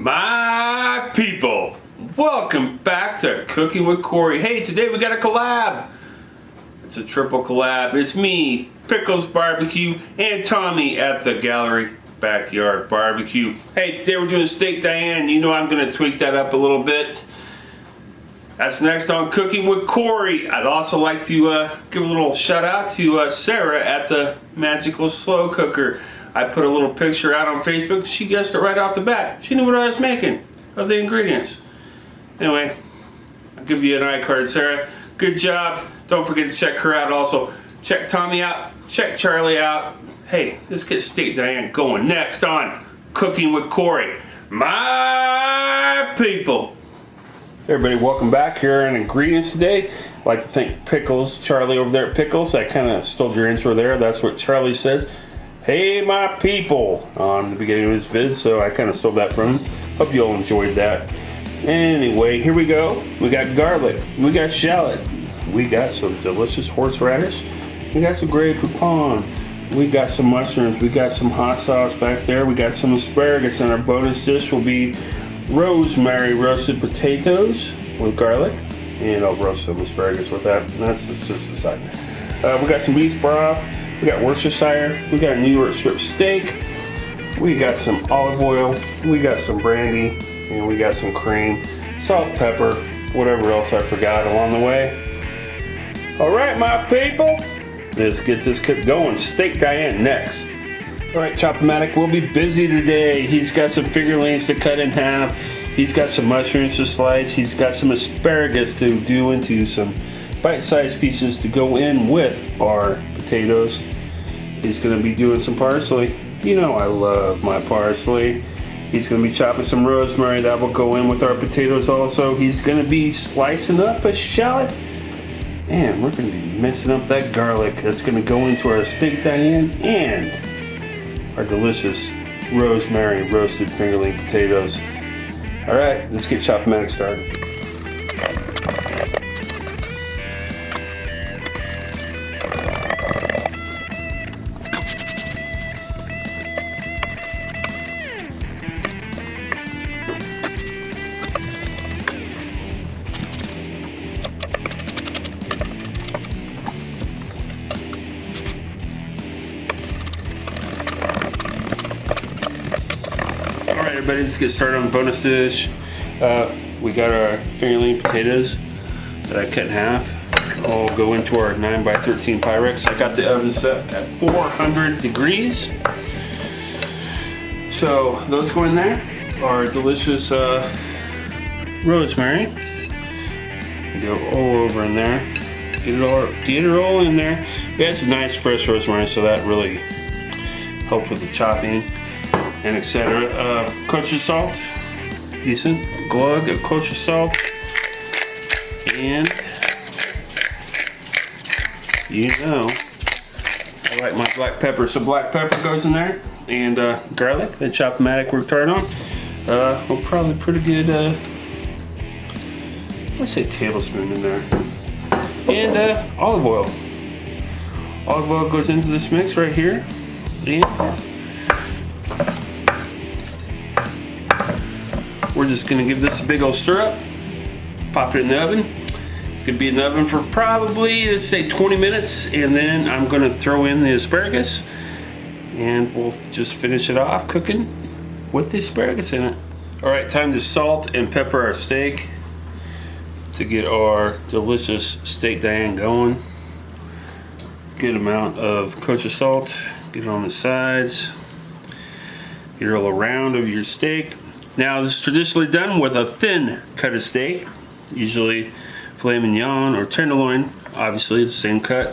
My people, welcome back to Cooking with Corey. Hey, today we got a collab. It's a triple collab. It's me, Pickles Barbecue, and Tommy at the Gallery Backyard Barbecue. Hey, today we're doing steak Diane. You know I'm going to tweak that up a little bit. That's next on Cooking with Corey. I'd also like to give a little shout out to Sarah at the Magical Slow Cooker. I put a little picture out on Facebook. She guessed it right off the bat. She knew what I was making of the ingredients. Anyway, I'll give you an iCard, Sarah. Good job. Don't forget to check her out also. Check Tommy out. Check Charlie out. Hey, let's get Steak Diane going next on Cooking with Corey. My people. Hey everybody, welcome back. Here are ingredients today. I'd like to thank Pickles, Charlie over there at Pickles. I kind of stole your intro there. That's what Charlie says. Hey my people on the beginning of his vid, so I kind of stole that from him. Hope you all enjoyed that. Anyway, here we go. We got garlic, we got shallot, we got some delicious horseradish, we got some Grey Poupon, we got some mushrooms, we got some hot sauce back there, we got some asparagus, and our bonus dish will be rosemary roasted potatoes with garlic, and I'll roast some asparagus with that. And that's just a side. We got some beef broth. We got Worcestershire, we got New York strip steak, we got some olive oil, we got some brandy, and we got some cream, salt, pepper, whatever else I forgot along the way. Alright my people, let's get this cook going. Steak Diane next. Alright, Chop-O-Matic will be busy today. He's got some fingerlings to cut in half, he's got some mushrooms to slice, he's got some asparagus to do into some bite-sized pieces to go in with our potatoes. He's going to be doing some parsley. You know I love my parsley. He's going to be chopping some rosemary that will go in with our potatoes also. He's going to be slicing up a shallot, and we're going to be mixing up that garlic that's going to go into our steak Diane and our delicious rosemary roasted fingerling potatoes. Alright, let's get Chop-O-Matic started. Everybody, let's get started on the bonus dish. We got our fingerling potatoes that I cut in half. All go into our 9x13 Pyrex. I got the oven set at 400 degrees. So those go in there. Our delicious rosemary. Go all over in there. Get it all in there. We had some nice fresh rosemary, so that really helped with the chopping and etc. Kosher salt, decent glug of kosher salt, and you know I like my black pepper, so black pepper goes in there, and garlic that Chop-O-Matic worked hard on. We'll probably put a good let's say tablespoon in there, and olive oil. Olive oil goes into this mix right here, and we're just gonna give this a big old stir up, pop it in the oven. It's gonna be in the oven for probably, let's say 20 minutes, and then I'm gonna throw in the asparagus, and we'll just finish it off cooking with the asparagus in it. All right, time to salt and pepper our steak to get our delicious steak Diane going. Good amount of kosher salt, get it on the sides, get it all around of your steak. Now this is traditionally done with a thin cut of steak, usually filet mignon or tenderloin, obviously the same cut,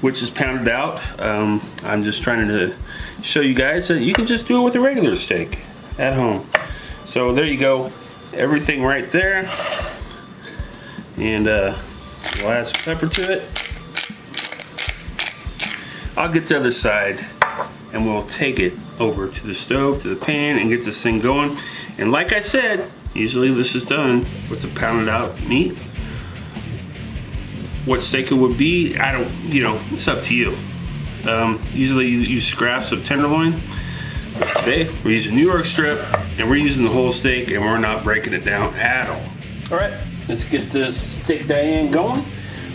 which is pounded out. I'm just trying to show you guys that you can just do it with a regular steak at home. So there you go, everything right there, and we'll add some pepper to it. I'll get the other side and we'll take it over to the stove, to the pan, and get this thing going. And like I said, usually this is done with the pounded out meat. What steak it would be, I don't, it's up to you. Usually you use scraps of tenderloin. Today we're using New York strip, And we're using the whole steak and we're not breaking it down at all. All right, let's get this steak Diane going.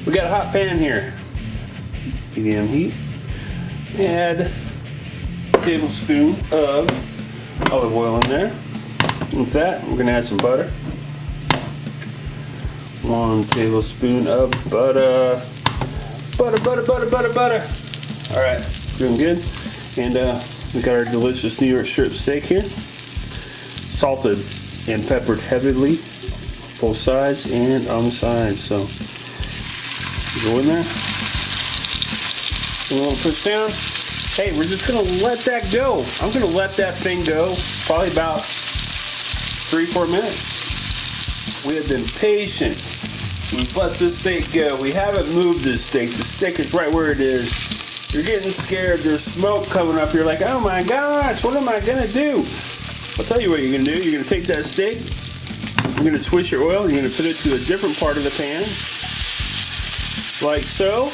We got a hot pan here. Medium heat. Add a tablespoon of olive oil in there. With that, we're gonna add some butter. 1 tablespoon of butter. Butter. All right, doing good. And we got our delicious New York strip steak here. Salted and peppered heavily, both sides and on the sides. So go in there. A little push down. Hey, we're just gonna let that go. I'm gonna let that thing go probably about 3-4 minutes. We have been patient. We've let this steak go. We haven't moved this steak. The steak is right where it is. You're getting scared. There's smoke coming up. You're like, oh my gosh, what am I gonna do? I'll tell you what you're gonna do. You're gonna take that steak. You're gonna twist your oil. You're gonna put it to a different part of the pan, like so.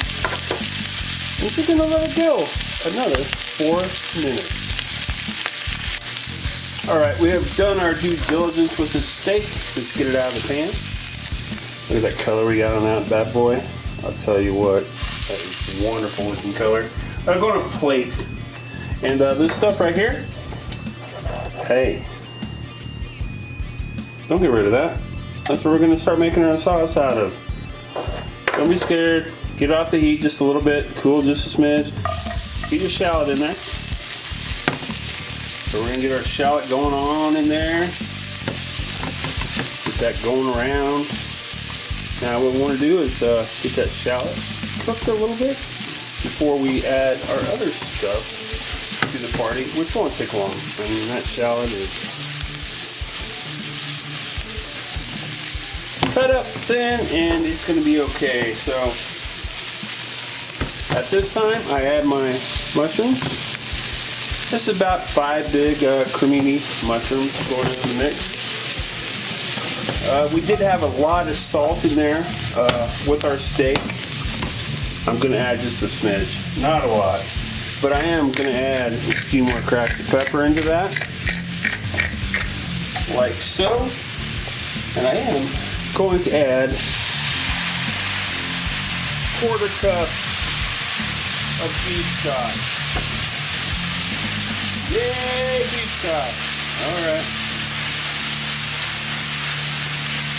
And you're gonna let it go another 4 minutes. All right, we have done our due diligence with this steak. Let's get it out of the pan. Look at that color we got on that bad boy. I'll tell you what, that is wonderful looking color. I'll go on a plate. And this stuff right here, hey, don't get rid of that. That's what we're gonna start making our sauce out of. Don't be scared. Get off the heat just a little bit, cool just a smidge. Get your shallot in there. So we're gonna get our shallot going on in there. Get that going around. Now what we want to do is get that shallot cooked a little bit before we add our other stuff to the party, which won't take long. I mean, that shallot is cut up thin and it's going to be okay. So at this time I add my mushrooms. This is about 5 big cremini mushrooms going into the mix. We did have a lot of salt in there with our steak. I'm going to add just a smidge, not a lot, but I am going to add a few more cracks of pepper into that, like so. And I am going to add 1/4 cup of beef stock. Yay, beef stock! All right.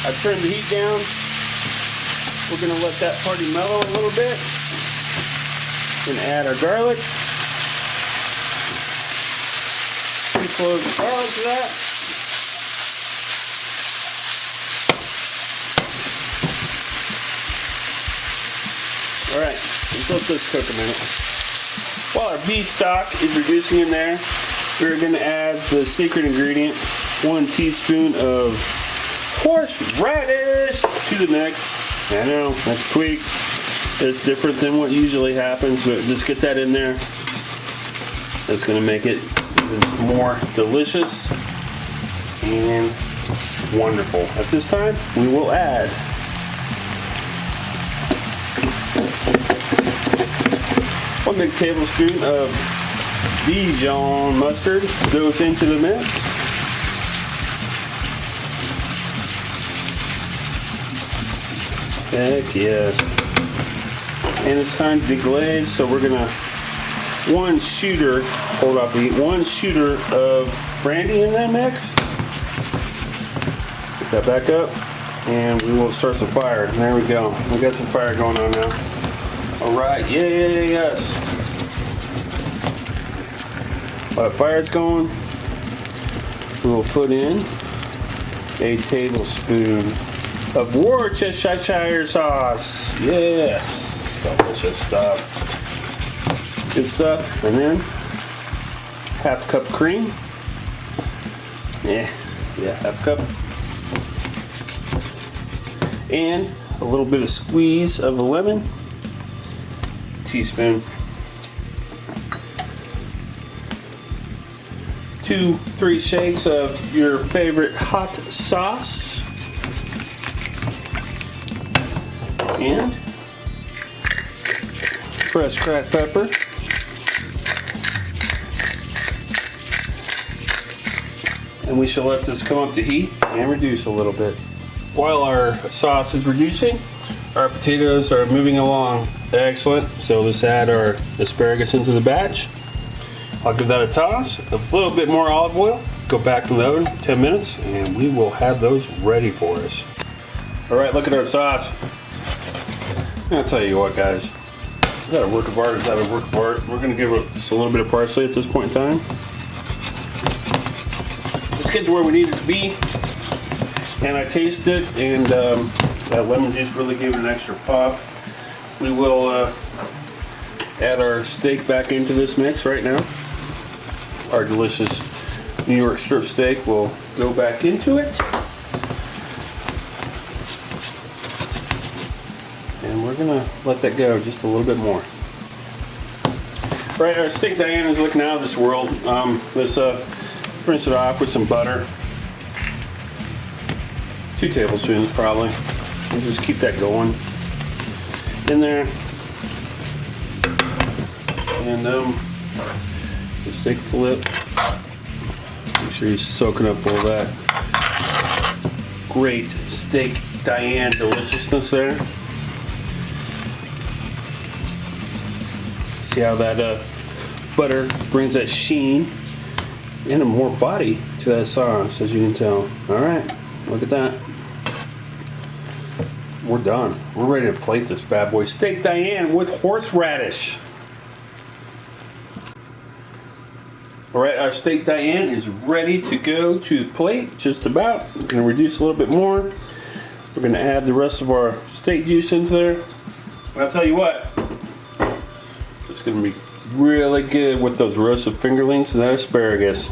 I've turned the heat down. We're going to let that party mellow a little bit. We're going to add our garlic. Pretty close the garlic to that. Alright, let's let this cook a minute. While our beef stock is reducing in there, we're going to add the secret ingredient, 1 teaspoon of horseradish to the mix. I know, that's tweak. It's different than what usually happens, but just get that in there. That's going to make it even more delicious and wonderful. At this time, we will add 1 big tablespoon of Dijon mustard goes into the mix. Heck yes. And it's time to deglaze, so we're gonna 1 shooter, hold off the heat, 1 shooter of brandy in that mix. Get that back up, and we will start some fire. There we go. We got some fire going on now. All right, yes. While the fire's going, we will put in a tablespoon of Worcestershire sauce. Yes, delicious stuff. Good stuff. And then 1/2 cup cream. Yeah, 1/2 cup. And a little bit of squeeze of a lemon. Teaspoon. 2-3 shakes of your favorite hot sauce. And fresh cracked pepper. And And we shall let this come up to heat and reduce a little bit. While our sauce is reducing, our potatoes are moving along. Excellent. So let's add our asparagus into the batch. I'll give that a toss, a little bit more olive oil, go back in the oven 10 minutes, and we will have those ready for us. All right, look at our sauce. I'll tell you what, guys, is that a work of art? Is that a work of art? We're gonna give it just a little bit of parsley at this point in time. Just get to where we need it to be. And I taste it, and that lemon juice really gave it an extra pop. We will add our steak back into this mix right now. Our delicious New York strip steak will go back into it. And we're gonna let that go just a little bit more. Right, our steak Diane is looking out of this world. Let's rinse it off with some butter. 2 tablespoons probably. And just keep that going in there. And just take a flip. Make sure you're soaking up all that great steak Diane deliciousness there. See how that butter brings that sheen and more body to that sauce, as you can tell. All right, look at that. We're done. We're ready to plate this bad boy. Steak Diane with horseradish. All right, our steak Diane is ready to go to the plate, just about. We're gonna reduce a little bit more. We're gonna add the rest of our steak juice into there. And I'll tell you what, it's gonna be really good with those roasted fingerlings and that asparagus.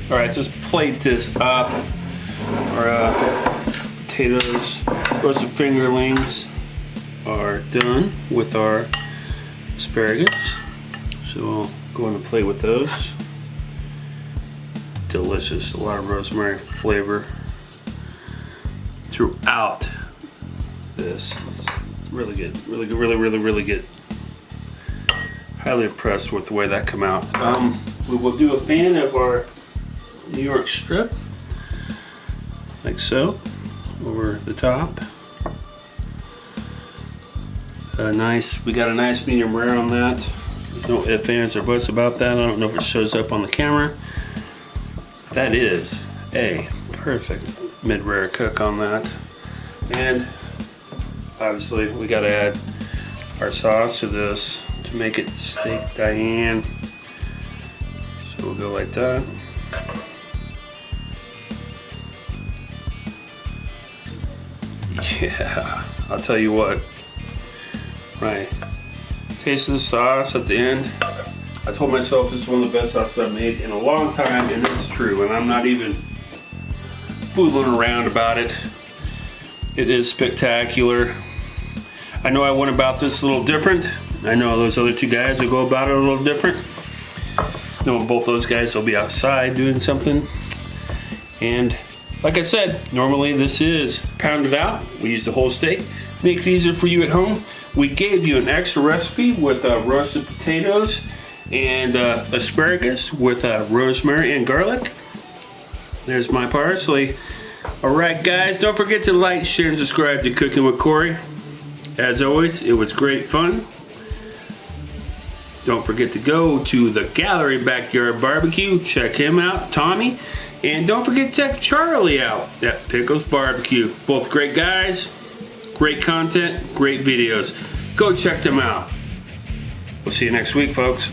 All right, just plate this up. Our potatoes, roasted fingerlings are done with our asparagus. So we'll go on the plate with those. Delicious, a lot of rosemary flavor throughout this. It's really good, really good, really good. Highly impressed with the way that came out. We will do a fan of our New York strip, like so, over the top. We got a nice medium rare on that. There's no ifs, ands, or buts about that. I don't know if it shows up on the camera. That is a perfect mid-rare cook on that. And obviously we got to add our sauce to this to make it steak Diane. So we'll go like that. Yeah, I'll tell you what. Right, taste of the sauce at the end. I told myself this is one of the best sauces I've made in a long time, and it's true. And I'm not even fooling around about it. It is spectacular. I know I went about this a little different. I know those other 2 guys will go about it a little different. No, both those guys will be outside doing something. And like I said, normally this is pounded out. We use the whole steak. Make it easier for you at home. We gave you an extra recipe with roasted potatoes and asparagus with rosemary and garlic. There's my parsley. All right, guys, don't forget to like, share, and subscribe to Cooking with Corey. As always, it was great fun. Don't forget to go to the Gallery Backyard Barbecue. Check him out, Tommy. And don't forget to check Charlie out at Pickles Barbecue. Both great guys, great content, great videos. Go check them out. We'll see you next week, folks.